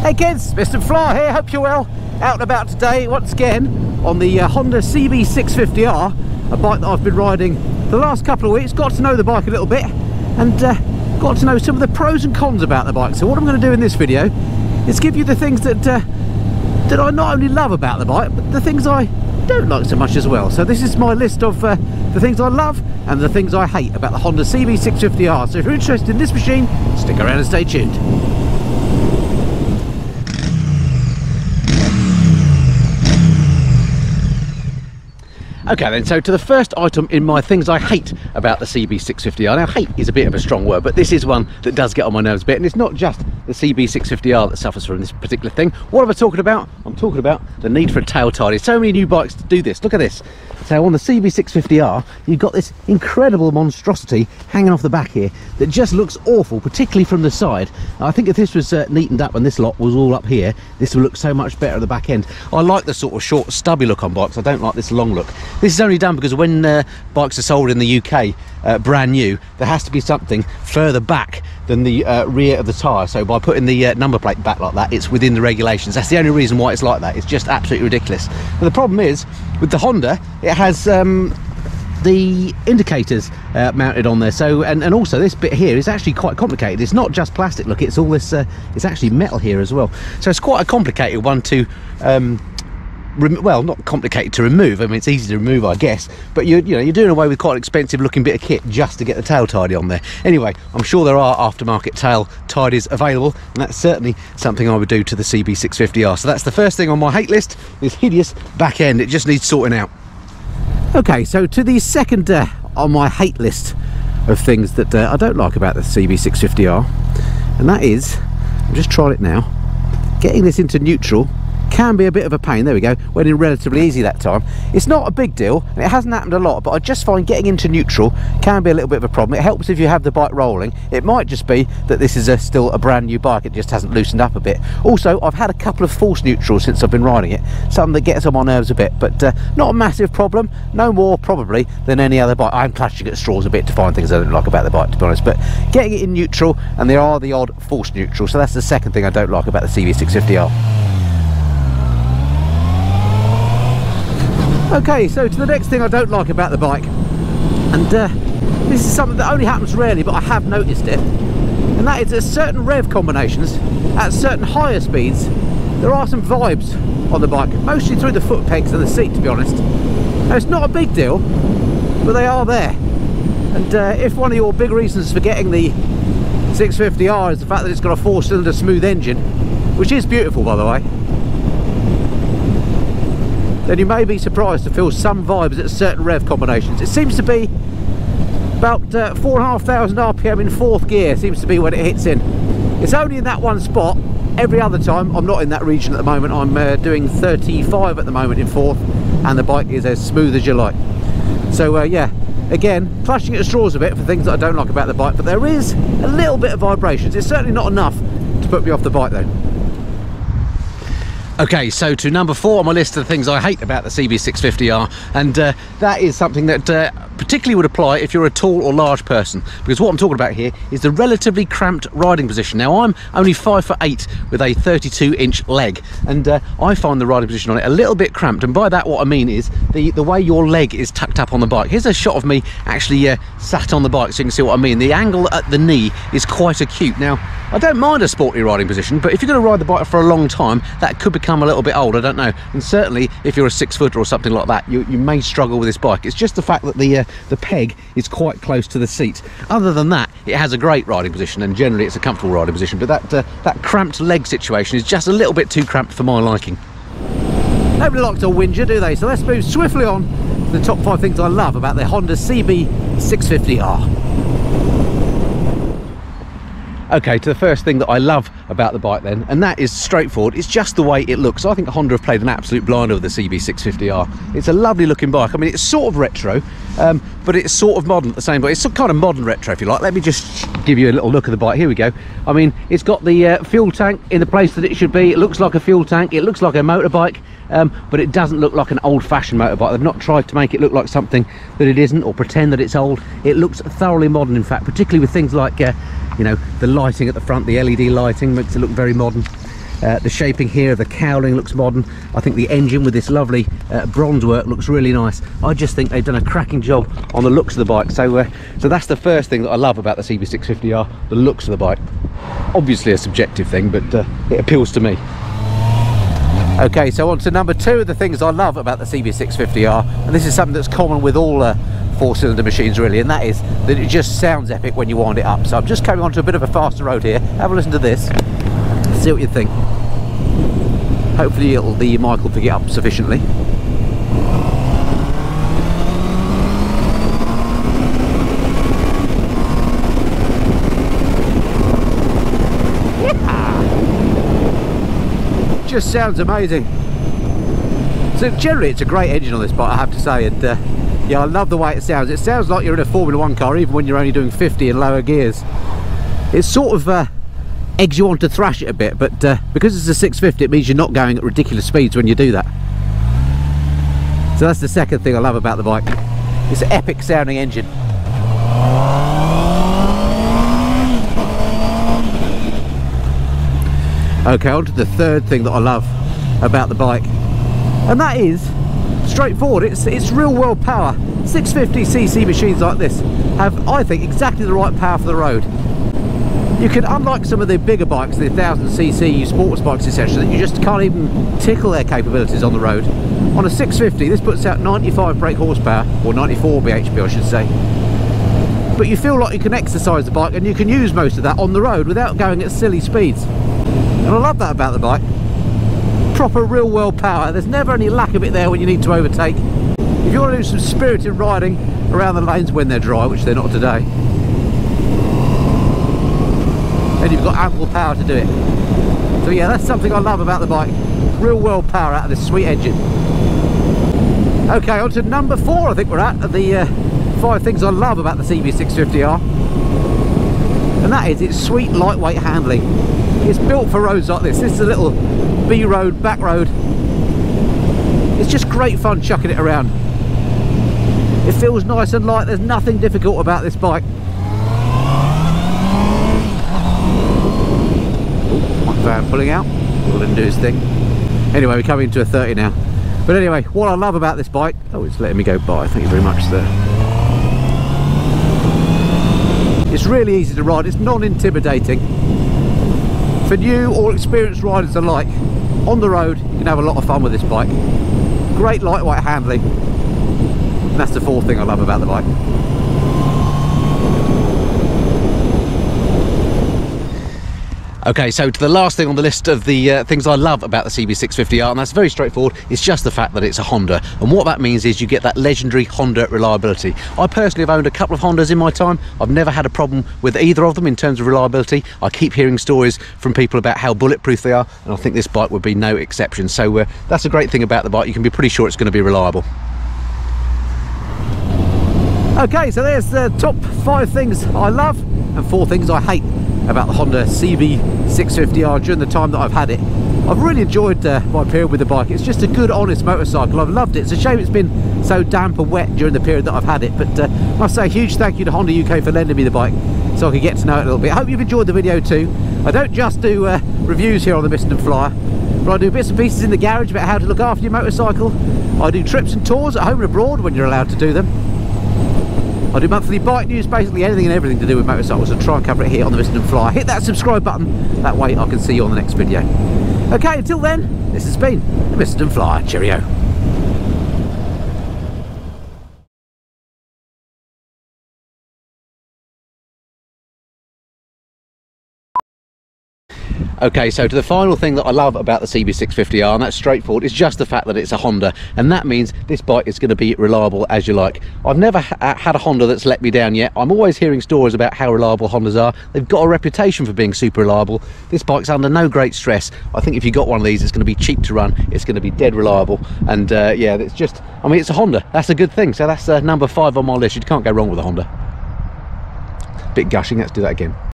Hey kids, Mr. Fly here, hope you're well. Out and about today once again on the Honda CB650R, a bike that I've been riding the last couple of weeks. Got to know the bike a little bit and got to know some of the pros and cons about the bike. So what I'm going to do in this video is give you the things that that I not only love about the bike, but the things I don't like so much as well. So this is my list of the things I love and the things I hate about the Honda CB650R. So if you're interested in this machine, stick around and stay tuned. Okay then, so to the first item in my things I hate about the CB650R. Now hate is a bit of a strong word, but this is one that does get on my nerves a bit, and it's not just the CB650R that suffers from this particular thing. What am I talking about? I'm talking about the need for a tail tidy. So many new bikes to do this. Look at this. So on the CB650R, you've got this incredible monstrosity hanging off the back here that just looks awful, particularly from the side. I think if this was neatened up and this lot was all up here, this would look so much better at the back end. I like the sort of short, stubby look on bikes. I don't like this long look. This is only done because when bikes are sold in the UK brand new, there has to be something further back than the rear of the tyre. So by putting the number plate back like that, it's within the regulations. That's the only reason why it's like that. It's just absolutely ridiculous. But the problem is, with the Honda, it has the indicators mounted on there. So and also this bit here is actually quite complicated. It's not just plastic, look, it's all this, it's actually metal here as well. So it's quite a complicated one to well, not complicated to remove. I mean, it's easy to remove, I guess, but you're doing away with quite an expensive looking bit of kit just to get the tail tidy on there. Anyway, I'm sure there are aftermarket tail tidies available, and that's certainly something I would do to the CB650R. So that's the first thing on my hate list, this hideous back end. It just needs sorting out. Okay, so to the second on my hate list of things that I don't like about the CB650R, and that is, I'm just trying it now, getting this into neutral can be a bit of a pain. There we go, went in relatively easy that time. It's not a big deal, and it hasn't happened a lot, but I just find getting into neutral can be a little bit of a problem. It helps if you have the bike rolling. It might just be that this is still a brand new bike, it just hasn't loosened up a bit. Also, I've had a couple of forced neutrals since I've been riding it, something that gets on my nerves a bit, but not a massive problem, no more probably than any other bike. I'm clutching at straws a bit to find things I don't like about the bike, to be honest, but getting it in neutral, and there are the odd forced neutrals, so that's the second thing I don't like about the CB650R. Okay, so to the next thing I don't like about the bike, and this is something that only happens rarely, but I have noticed it, and that is that certain rev combinations at certain higher speeds, there are some vibes on the bike, mostly through the foot pegs and the seat, to be honest. Now, it's not a big deal, but they are there, and if one of your big reasons for getting the 650R is the fact that it's got a 4-cylinder smooth engine, which is beautiful by the way, then you may be surprised to feel some vibes at certain rev combinations. It seems to be about 4,500 RPM in 4th gear, seems to be when it hits in. It's only in that one spot. Every other time I'm not in that region at the moment. I'm doing 35 at the moment in 4th, and the bike is as smooth as you like. So yeah, again, clutching at straws a bit for things that I don't like about the bike, but there is a little bit of vibrations. It's certainly not enough to put me off the bike though. Okay, so to number 4 on my list of the things I hate about the CB650R, and that is something that particularly would apply if you're a tall or large person, because what I'm talking about here is the relatively cramped riding position. Now, I'm only 5'8" with a 32-inch leg, and I find the riding position on it a little bit cramped, and by that what I mean is the way your leg is tucked up on the bike. Here's a shot of me actually sat on the bike so you can see what I mean. The angle at the knee is quite acute. Now, I don't mind a sporty riding position, but if you're going to ride the bike for a long time, that could become a little bit old, I don't know. And certainly if you're a 6-footer or something like that, you may struggle with this bike. It's just the fact that the peg is quite close to the seat. Other than that, it has a great riding position, and generally it's a comfortable riding position, but that cramped leg situation is just a little bit too cramped for my liking. Nobody likes to whinge, do they? So let's move swiftly on to the top 5 things I love about the Honda CB650R. Okay, to the first thing that I love about the bike then, and that is straightforward. It's just the way it looks. I think Honda have played an absolute blinder with the CB650R. It's a lovely looking bike. I mean, it's sort of retro, but it's sort of modern at the same time. It's some kind of modern retro, if you like. Let me just give you a little look at the bike. Here we go. I mean, it's got the fuel tank in the place that it should be. It looks like a fuel tank. It looks like a motorbike. But it doesn't look like an old-fashioned motorbike. They've not tried to make it look like something that it isn't, or pretend that it's old. It looks thoroughly modern, in fact, particularly with things like you know, the lighting at the front, the LED lighting makes it look very modern. The shaping here, the cowling looks modern. I think the engine with this lovely bronze work looks really nice. I just think they've done a cracking job on the looks of the bike. So that's the first thing that I love about the CB650R, the looks of the bike. Obviously a subjective thing, but it appeals to me. Okay, so on to number 2 of the things I love about the CB650R, and this is something that's common with all 4-cylinder machines really, and that is that it just sounds epic when you wind it up. So I'm just coming onto a bit of a faster road here. Have a listen to this, see what you think. Hopefully the mic will pick it up sufficiently. Just sounds amazing. So generally it's a great engine on this bike, I have to say, and yeah, I love the way it sounds. It sounds like you're in a Formula 1 car even when you're only doing 50 in lower gears. It sort of eggs you on to thrash it a bit, but because it's a 650 it means you're not going at ridiculous speeds when you do that. So that's the second thing I love about the bike. It's an epic sounding engine. Okay, on to the third thing that I love about the bike, and that is straightforward. It's real world power. 650cc machines like this have, I think, exactly the right power for the road. You can, unlike some of the bigger bikes, the 1000cc sports bikes etc., that you just can't even tickle their capabilities on the road. On a 650 this puts out 95 brake horsepower, or 94 bhp I should say, but you feel like you can exercise the bike and you can use most of that on the road without going at silly speeds. And I love that about the bike. Proper real world power. There's never any lack of it there when you need to overtake. If you want to do some spirited riding around the lanes when they're dry, which they're not today, then you've got ample power to do it. So yeah, that's something I love about the bike. Real world power out of this sweet engine. Okay, on to number 4 I think we're at, the 5 things I love about the CB650R. And that is its sweet lightweight handling. It's built for roads like this. This is a little B road, back road. It's just great fun chucking it around. It feels nice and light. There's nothing difficult about this bike. Oh, my van pulling out. It didn't do its thing. Anyway, we're coming into a 30 now. But anyway, what I love about this bike... Oh, it's letting me go by. Thank you very much, sir. It's really easy to ride. It's non-intimidating. For new or experienced riders alike, on the road you can have a lot of fun with this bike. Great lightweight handling, and that's the 4th thing I love about the bike. Okay, so to the last thing on the list of the things I love about the CB650R, and that's very straightforward. It's just the fact that it's a Honda, and what that means is you get that legendary Honda reliability. I personally have owned a couple of Hondas in my time. I've never had a problem with either of them in terms of reliability. I keep hearing stories from people about how bulletproof they are, and I think this bike would be no exception. So that's a great thing about the bike. You can be pretty sure it's going to be reliable. Okay, so there's the top 5 things I love and 4 things I hate about the Honda CB650R during the time that I've had it. I've really enjoyed my period with the bike. It's just a good, honest motorcycle. I've loved it. It's a shame it's been so damp and wet during the period that I've had it, but I must say a huge thank you to Honda UK for lending me the bike so I could get to know it a little bit. I hope you've enjoyed the video too. I don't just do reviews here on the Misston Flyer, but I do bits and pieces in the garage about how to look after your motorcycle. I do trips and tours at home and abroad when you're allowed to do them. I do monthly bike news, basically anything and everything to do with motorcycles, and try and cover it here on the Misston Flyer. Hit that subscribe button, that way I can see you on the next video. Okay, until then, this has been the Misston Flyer. Cheerio. Okay, so to the final thing that I love about the CB650R, and that's straightforward, it's just the fact that it's a Honda, and that means this bike is going to be reliable as you like. I've never had a Honda that's let me down yet. I'm always hearing stories about how reliable Hondas are. They've got a reputation for being super reliable. This bike's under no great stress. I think if you got one of these, it's going to be cheap to run, it's going to be dead reliable, and yeah, it's just, I mean, it's a Honda. That's a good thing. So that's number 5 on my list. You can't go wrong with a Honda. Bit gushing, let's do that again.